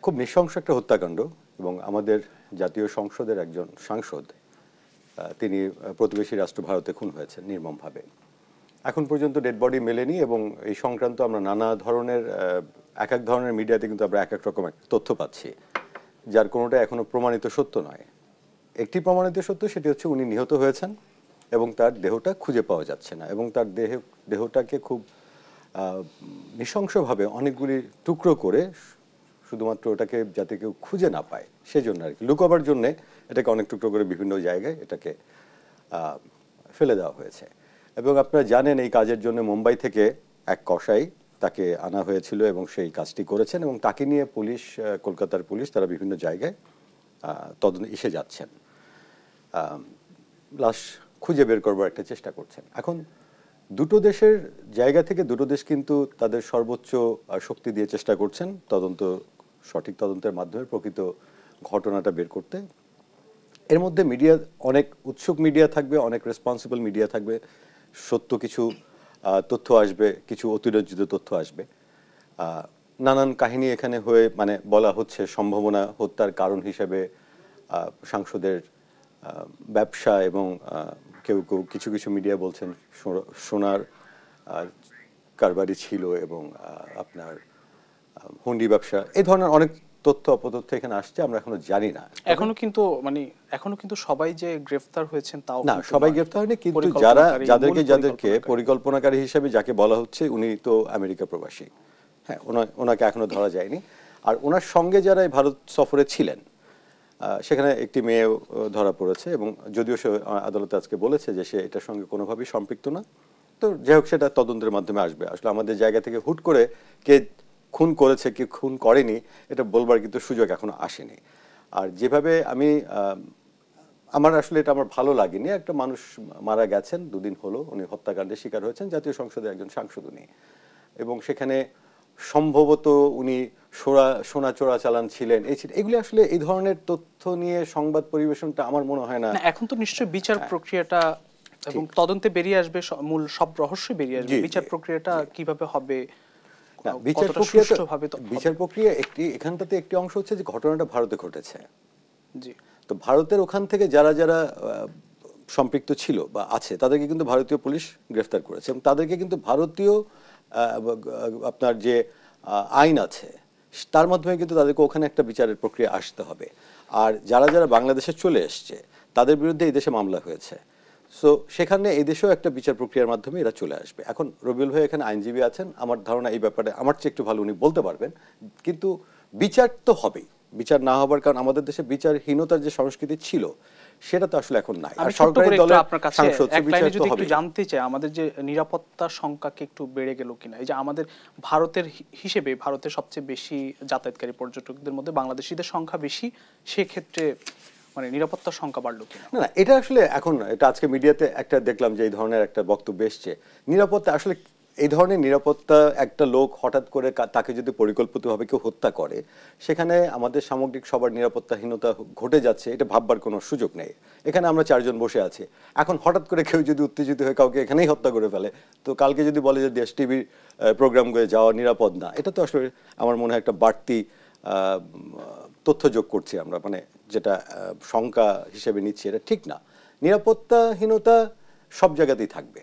খুব নৃশংস একটা হত্যাকাণ্ড এবং আমাদের জাতীয় সংসদের একজন সাংসদ তিনি প্রতিবেশী রাষ্ট্র ভারতে খুন হয়েছেন নির্মমভাবে। এখন পর্যন্ত ডেড বডি মেলেনি এবং এই সংক্রান্ত আমরা নানা ধরনের এক এক ধরনের মিডিয়াতে কিন্তু আমরা এক এক রকম তথ্য পাচ্ছি, যার কোনোটা এখনো প্রমাণিত সত্য নয়। একটি প্রমাণিত সত্য, সেটি হচ্ছে উনি নিহত হয়েছেন এবং তার দেহটা খুঁজে পাওয়া যাচ্ছে না এবং তার দেহটাকে খুব নৃশংসভাবে অনেকগুলি টুকরো করে শুধুমাত্র ওটাকে যাতে কেউ খুঁজে না পায় সেজন্য আর কি, লুকাবার জন্যে এটাকে অনেক টুকরো করে বিভিন্ন জায়গায় এটাকে ফেলে দেওয়া হয়েছে। এবং আপনারা জানেন এই কাজের জন্য মুম্বাই থেকে এক কসাই তাকে আনা হয়েছিল এবং সেই কাজটি করেছেন এবং তাকে নিয়ে পুলিশ, কলকাতার পুলিশ, তারা বিভিন্ন জায়গায় তদন্ত এসে যাচ্ছেন, লাশ খুঁজে বের করবার একটা চেষ্টা করছেন। এখন দুটো দেশের জায়গা থেকে দুটো দেশ কিন্তু তাদের সর্বোচ্চ শক্তি দিয়ে চেষ্টা করছেন সঠিক তদন্তের মাধ্যমে প্রকৃত ঘটনাটা বের করতে। এর মধ্যে মিডিয়া, অনেক উৎসুক মিডিয়া থাকবে, অনেক রেসপন্সিবল মিডিয়া থাকবে, সত্য কিছু তথ্য আসবে, কিছু অতিরঞ্জিত তথ্য আসবে, নানান কাহিনী এখানে হয়ে বলা হচ্ছে সম্ভাবনা হত্যার কারণ হিসেবে সাংসদের ব্যবসা এবং কেউ কেউ কিছু কিছু মিডিয়া বলছেন সোনার কারবারি ছিল এবং আপনার হুন্ডি ব্যবসা, এই ধরনের অনেক তথ্য অপতথ্য এখানে আসছে, আমরা এখনো জানি না। এখনো কিন্তু সবাই যে গ্রেফতার হয়েছেন তাও না, সবাই গ্রেফতার হয়নি, কিন্তু যাদেরকে পরিকল্পনাকারী হিসেবে যাকে বলা হচ্ছে উনি তো আমেরিকা প্রবাসী, হ্যাঁ, ওনাকে এখনো ধরা যায়নি। আর ওনার সঙ্গে যারা ভারত সফরে ছিলেন সেখানে একটি মেয়ে ধরা পড়েছে এবং যদিও সে আদালতে আজকে বলেছে যে সে এটার সঙ্গে কোনোভাবেই সম্পৃক্ত না। তো যাই হোক, সেটা তদন্তের মাধ্যমে আসবে। আসলে আমাদের জায়গা থেকে হুট করে কে খুন করেছে কে খুন করেনি এটা বলবার কিন্তু সুযোগ এখনো আসেনি। আর যেভাবে আমার আসলে এটা আমার ভালো লাগেনি, একটা মানুষ মারা গেছেন, দুদিন হলো উনি হত্যাকাণ্ডের শিকার হয়েছেন, জাতীয় সংসদের একজন সাংসদ উনি, এবং সেখানে সম্ভবত উনি সোনা চোরাচালান ছিলেন, এগুলি আসলে এই ধরনের তথ্য নিয়ে সংবাদ পরিবেশনটা আমার মনে হয় না। এখন তো নিশ্চয়ই বিচার প্রক্রিয়াটা এবং তদন্তে বেরিয়ে আসবে, মূল সব রহস্য বেরিয়ে আসবে, বিচার প্রক্রিয়াটা কিভাবে হবে। বিচার প্রক্রিয়া এখানটাতে একটি অংশ হচ্ছে যে ঘটনাটা ভারতে ঘটেছে, জি, তো ভারতের ওখান থেকে যারা যারা সম্পৃক্ত ছিল বা আছে তাদেরকে কিন্তু ভারতীয় পুলিশ গ্রেফতার করেছে এবং তাদেরকে কিন্তু ভারতীয় আপনার যে আইন আছে তার মাধ্যমে কিন্তু তাদেরকে ওখানে একটা বিচারের প্রক্রিয়া আসতে হবে। আর যারা যারা বাংলাদেশে চলে এসছে তাদের বিরুদ্ধে এই দেশে মামলা হয়েছে, সো সেখানে এই দেশেও একটা বিচার প্রক্রিয়ার মাধ্যমে এরা চলে আসবে। এখন রবিউল ভাই এখানে আইনজীবী আছেন, আমার ধারণা এই ব্যাপারে আমার চেয়ে একটু ভালো উনি বলতে পারবেন, কিন্তু বিচার তো হবেই। বিচার না হবার কারণ আমাদের দেশে বিচারহীনতার যে সংস্কৃতি ছিল সেটা তো আসলে এখন নাই। আর সরকারি দলের আপনার কাছে এক লাইনে যদি একটু জানতে চাই, আমাদের যে নিরাপত্তার সংখ্যা কি একটু বেড়ে গেল কিনা, এই যে আমাদের ভারতের হিসেবে ভারতের সবচেয়ে বেশি যাতায়াতকারী পর্যটকদের মধ্যে বাংলাদেশিদের সংখ্যা বেশি, সেক্ষেত্রে নিরাপত্তার সংখ্যা বাড়লো কিনা? না, এটা আসলে এখন এটা আজকে মিডিয়াতে একটা দেখলাম যে এই ধরনের একটা বক্তব্য এসছে। নিরাপত্তা আসলে এই ধরনের নিরাপত্তা, একটা লোক হঠাৎ করে তাকে যদি পরিকল্পিতভাবে কেউ হত্যা করে সেখানে আমাদের সামগ্রিক সবার নিরাপত্তাহীনতা ঘটে যাচ্ছে, এটা ভাববার কোনো সুযোগ নেই। এখানে আমরা চারজন বসে আছি, এখন হঠাৎ করে কেউ যদি উত্তেজিত হয়ে কাউকে এখানেই হত্যা করে ফেলে, তো কালকে যদি বলে যে দেশ টিভির প্রোগ্রাম করে যাওয়া নিরাপদ না, এটা তো আসলে আমার মনে হয় একটা বাড়তি তথ্য যোগ করছি আমরা, যেটা শঙ্কা হিসেবে নিচ্ছি, এটা ঠিক না। নিরাপত্তাহীনতা সব জায়গাতেই থাকবে।